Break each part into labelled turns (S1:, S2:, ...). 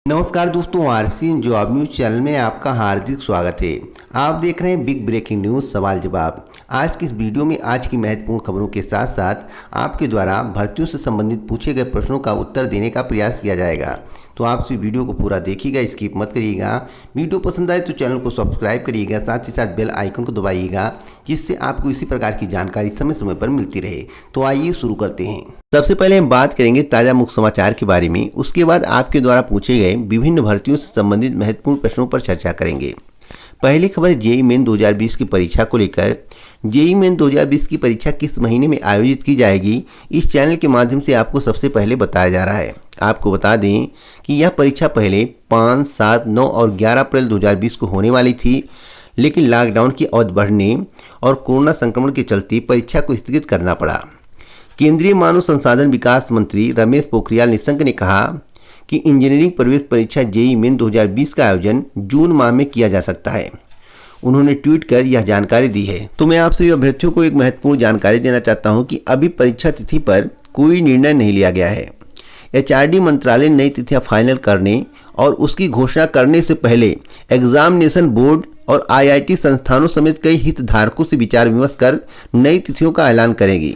S1: नमस्कार दोस्तों, RC job news channel में आपका हार्दिक स्वागत है। आप देख रहे हैं बिग ब्रेकिंग न्यूज सवाल जवाब। आज की इस वीडियो में आज की महत्वपूर्ण खबरों के साथ साथ आपके द्वारा भर्तियों से संबंधित पूछे गए प्रश्नों का उत्तर देने का प्रयास किया जाएगा। तो आप इस वीडियो को पूरा देखिएगा, स्किप मत करिएगा। वीडियो पसंद आए तो चैनल को सब्सक्राइब करिएगा, साथ ही साथ बेल आइकन को दबाइएगा, जिससे आपको इसी प्रकार की जानकारी समय समय पर मिलती रहे। तो आइए शुरू करते हैं। सबसे पहले हम बात करेंगे ताज़ा मुख्य समाचार के बारे में। उसके बाद आपके द्वारा पूछे गए विभिन्न भर्तियों से संबंधित महत्वपूर्ण प्रश्नों पर चर्चा करेंगे। पहली खबर जेईई मेन 2020 की परीक्षा को लेकर। जेईई मेन 2020 की परीक्षा किस महीने में आयोजित की जाएगी, इस चैनल के माध्यम से आपको सबसे पहले बताया जा रहा है। आपको बता दें कि यह परीक्षा पहले 5, 7, 9 और 11 अप्रैल 2020 को होने वाली थी, लेकिन लॉकडाउन की अवधि बढ़ने और कोरोना संक्रमण के चलते परीक्षा को स्थगित करना पड़ा। केंद्रीय मानव संसाधन विकास मंत्री रमेश पोखरियाल निशंक ने कहा कि इंजीनियरिंग प्रवेश परीक्षा जेईई मेन 2020 का आयोजन जून माह में किया जा सकता है। उन्होंने ट्वीट कर यह जानकारी दी है। तो मैं आप सभी अभ्यर्थियों को एक महत्वपूर्ण जानकारी देना चाहता हूं कि अभी परीक्षा तिथि पर कोई निर्णय नहीं लिया गया है। एचआरडी मंत्रालय नई तिथियां फाइनल करने और उसकी घोषणा करने से पहले एग्जामिनेशन बोर्ड और आईआईटी संस्थानों समेत कई हितधारकों से विचार विमर्श कर नई तिथियों का ऐलान करेगी।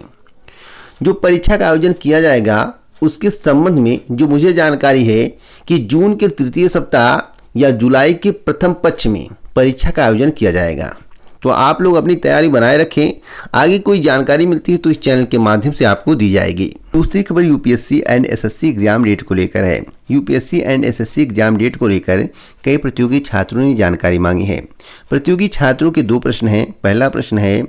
S1: जो परीक्षा का आयोजन किया जाएगा उसके संबंध में जो मुझे जानकारी है कि जून के तृतीय सप्ताह या जुलाई के प्रथम पक्ष में परीक्षा का आयोजन किया जाएगा। तो आप लोग अपनी तैयारी बनाए रखें। आगे कोई जानकारी मिलती है तो इस चैनल के माध्यम से आपको दी जाएगी। दूसरी खबर UPSC and SSC exam date को लेकर है। UPSC and SSC exam date को लेकर कई प्रतियोगी छात्रों ने जानकारी मांगी है। प्रतियोगी छात्रों के दो प्रश्न हैं। पहला प्रश्न है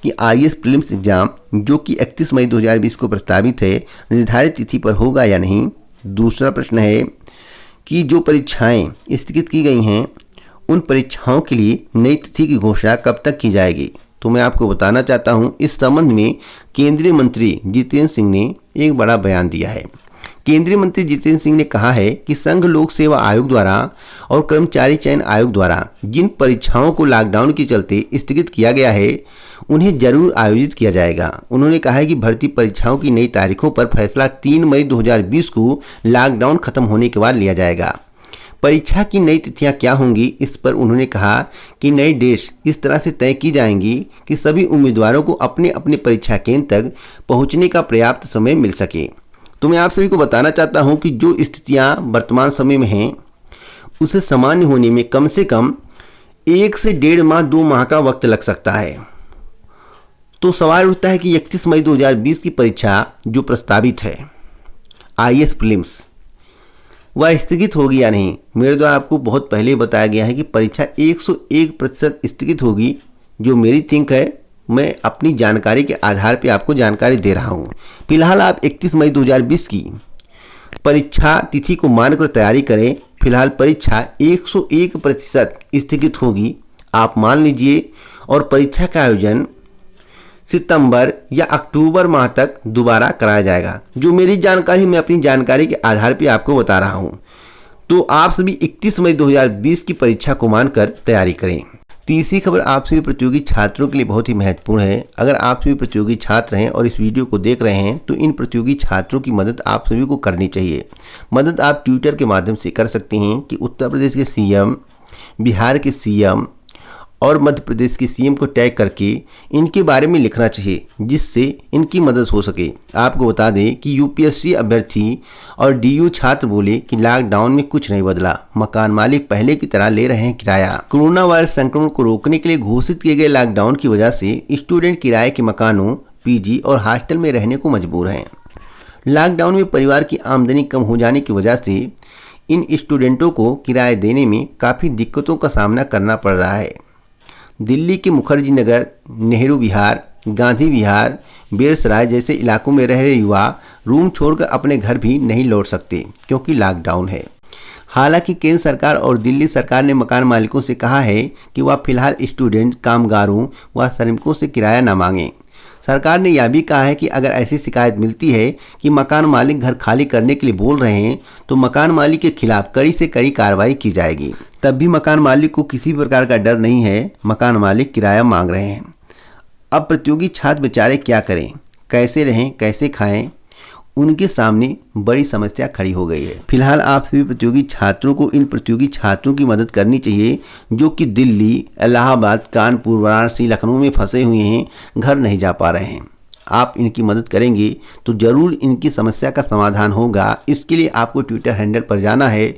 S1: कि आईएएस प्रीलिम्स एग्जाम जो कि 31 मई 2020 को प्रस्तावित है, निर्धारित तिथि पर होगा या नहीं। दूसरा प्रश्न है कि जो परीक्षाएं स्थगित की गई हैं उन परीक्षाओं के लिए नई तिथि की घोषणा कब तक की जाएगी। तो मैं आपको बताना चाहता हूं, इस संबंध में केंद्रीय मंत्री जितेंद्र सिंह ने एक बड़ा बयान दिया है। केंद्रीय मंत्री जितेंद्र सिंह ने कहा है कि संघ लोक सेवा आयोग द्वारा और कर्मचारी चयन आयोग द्वारा जिन परीक्षाओं को लॉकडाउन के चलते स्थगित किया गया है उन्हें जरूर आयोजित किया जाएगा। उन्होंने कहा है कि भर्ती परीक्षाओं की नई तारीखों पर फैसला 3 मई 2020 को लॉकडाउन खत्म होने के बाद लिया जाएगा। परीक्षा की नई तिथियां क्या होंगी, इस पर उन्होंने कहा कि नई डेट्स इस तरह से तय की जाएंगी कि सभी उम्मीदवारों को अपने अपने परीक्षा केंद्र तक पहुंचने का पर्याप्त समय मिल सके। तो मैं आप सभी को बताना चाहता हूं कि जो स्थितियां वर्तमान समय में हैं उसे सामान्य होने में कम से कम 1 से 1.5 माह 2 माह का वक्त लग सकता है। तो सवाल उठता है कि 31 मई 2020 की परीक्षा जो प्रस्तावित है आईएएस प्रीलिम्स, वह स्थगित होगी या नहीं। मेरे द्वारा आपको बहुत पहले बताया गया है कि परीक्षा 101% स्थगित होगी। जो मेरी थिंक है, मैं अपनी जानकारी के आधार पर आपको जानकारी दे रहा हूँ। फिलहाल आप 31 मई 2020 की परीक्षा तिथि को मानकर तैयारी करें। फिलहाल परीक्षा 101% स्थगित होगी, आप मान लीजिए, और परीक्षा का आयोजन सितंबर या अक्टूबर माह तक दोबारा कराया जाएगा। जो मेरी जानकारी, मैं अपनी जानकारी के आधार पर आपको बता रहा हूं। तो आप सभी 31 मई 2020 की परीक्षा को मानकर तैयारी करें। तीसरी खबर आप सभी प्रतियोगी छात्रों के लिए बहुत ही महत्वपूर्ण है। अगर आप सभी प्रतियोगी छात्र हैं और इस वीडियो को देख रहे हैं तो इन प्रतियोगी छात्रों की मदद आप सभी को करनी चाहिए। मदद आप ट्विटर के माध्यम से कर सकते हैं कि उत्तर प्रदेश के सीएम, बिहार के सीएम और मध्य प्रदेश के सीएम को टैग करके इनके बारे में लिखना चाहिए, जिससे इनकी मदद हो सके। आपको बता दें कि यूपीएससी अभ्यर्थी और डीयू छात्र बोले कि लॉकडाउन में कुछ नहीं बदला, मकान मालिक पहले की तरह ले रहे हैं किराया। कोरोना वायरस संक्रमण को रोकने के लिए घोषित किए गए लॉकडाउन की वजह से स्टूडेंट किराए के मकानों, पीजी और हॉस्टल में रहने को मजबूर हैं। लॉकडाउन में परिवार की आमदनी कम हो जाने की वजह से इन स्टूडेंटों को किराए देने में काफ़ी दिक्कतों का सामना करना पड़ रहा है। दिल्ली के मुखर्जी नगर, नेहरू विहार, गांधी विहार, बेरसराय जैसे इलाकों में रह रहे युवा रूम छोड़कर अपने घर भी नहीं लौट सकते क्योंकि लॉकडाउन है। हालांकि केंद्र सरकार और दिल्ली सरकार ने मकान मालिकों से कहा है कि वह फिलहाल स्टूडेंट, कामगारों व श्रमिकों से किराया न मांगें। सरकार ने यह भी कहा है कि अगर ऐसी शिकायत मिलती है कि मकान मालिक घर खाली करने के लिए बोल रहे हैं तो मकान मालिक के खिलाफ कड़ी से कड़ी कार्रवाई की जाएगी। तब भी मकान मालिक को किसी प्रकार का डर नहीं है, मकान मालिक किराया मांग रहे हैं। अब प्रतियोगी छात्र बेचारे क्या करें, कैसे रहें, कैसे खाएं, उनके सामने बड़ी समस्या खड़ी हो गई है। फिलहाल आप सभी प्रतियोगी छात्रों को इन प्रतियोगी छात्रों की मदद करनी चाहिए जो कि दिल्ली, इलाहाबाद, कानपुर, वाराणसी, लखनऊ में फंसे हुए हैं, घर नहीं जा पा रहे हैं। आप इनकी मदद करेंगे तो ज़रूर इनकी समस्या का समाधान होगा। इसके लिए आपको ट्विटर हैंडल पर जाना है।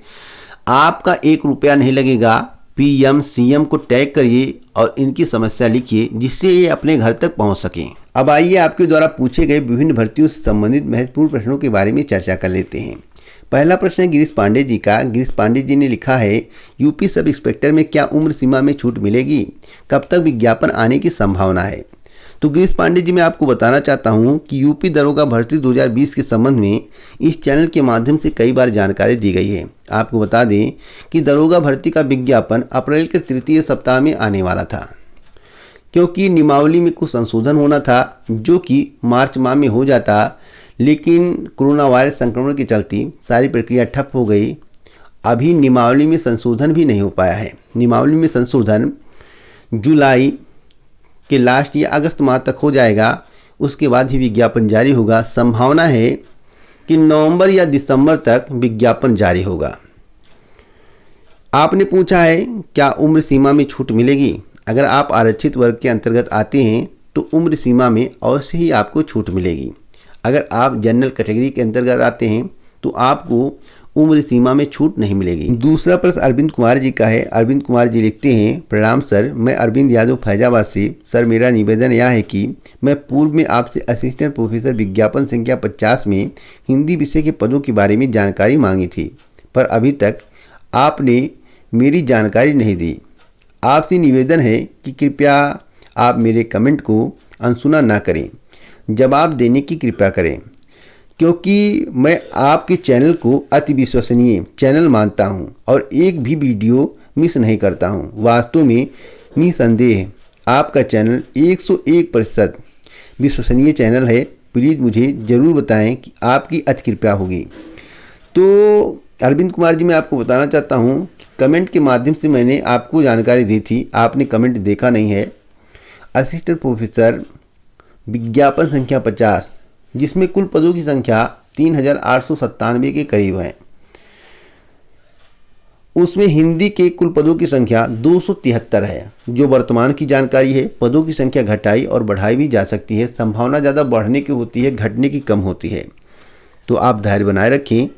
S1: आपका 1 रुपया नहीं लगेगा। PM CM को टैग करिए और इनकी समस्या लिखिए जिससे ये अपने घर तक पहुंच सकें। अब आइए आपके द्वारा पूछे गए विभिन्न भर्तियों से संबंधित महत्वपूर्ण प्रश्नों के बारे में चर्चा कर लेते हैं। पहला प्रश्न है गिरीश पांडे जी का। गिरीश पांडे जी ने लिखा है, यूपी सब इंस्पेक्टर में क्या उम्र सीमा में छूट मिलेगी? कब तक विज्ञापन आने की संभावना है? तो गिरीश पांडे जी, मैं आपको बताना चाहता हूं कि यूपी दरोगा भर्ती 2020 के संबंध में इस चैनल के माध्यम से कई बार जानकारी दी गई है। आपको बता दें कि दरोगा भर्ती का विज्ञापन अप्रैल के तृतीय सप्ताह में आने वाला था, क्योंकि नियमावली में कुछ संशोधन होना था जो कि मार्च माह में हो जाता, लेकिन कोरोना वायरस संक्रमण के चलते सारी प्रक्रिया ठप हो गई। अभी नियमावली में संशोधन भी नहीं हो पाया है। नियमावली में संशोधन जुलाई के लास्ट या अगस्त माह तक हो जाएगा, उसके बाद ही विज्ञापन जारी होगा। संभावना है कि नवंबर या दिसंबर तक विज्ञापन जारी होगा। आपने पूछा है क्या उम्र सीमा में छूट मिलेगी? अगर आप आरक्षित वर्ग के अंतर्गत आते हैं तो उम्र सीमा में अवश्य ही आपको छूट मिलेगी। अगर आप जनरल कैटेगरी के अंतर्गत आते हैं तो आपको उम्र सीमा में छूट नहीं मिलेगी। दूसरा प्रश्न अरविंद कुमार जी का है। अरविंद कुमार जी लिखते हैं, प्रणाम सर, मैं अरविंद यादव फैजाबाद से। सर, मेरा निवेदन यह है कि मैं पूर्व में आपसे असिस्टेंट प्रोफेसर विज्ञापन संख्या 50 में हिंदी विषय के पदों के बारे में जानकारी मांगी थी, पर अभी तक आपने मेरी जानकारी नहीं दी। आपसे निवेदन है कि कृपया आप मेरे कमेंट को अनसुना ना करें, जवाब देने की कृपा करें, क्योंकि मैं आपके चैनल को अति विश्वसनीय चैनल मानता हूं और एक भी वीडियो मिस नहीं करता हूं। वास्तव में निसंदेह आपका चैनल 101% विश्वसनीय चैनल है। प्लीज़ मुझे ज़रूर बताएं कि आपकी अति कृपया होगी। तो अरविंद कुमार जी, मैं आपको बताना चाहता हूं कि कमेंट के माध्यम से मैंने आपको जानकारी दी थी, आपने कमेंट देखा नहीं है। असिस्टेंट प्रोफेसर विज्ञापन संख्या 50, जिसमें कुल पदों की संख्या 3897 के करीब है, उसमें हिंदी के कुल पदों की संख्या 273 है, जो वर्तमान की जानकारी है। पदों की संख्या घटाई और बढ़ाई भी जा सकती है। संभावना ज़्यादा बढ़ने की होती है, घटने की कम होती है। तो आप धैर्य बनाए रखें।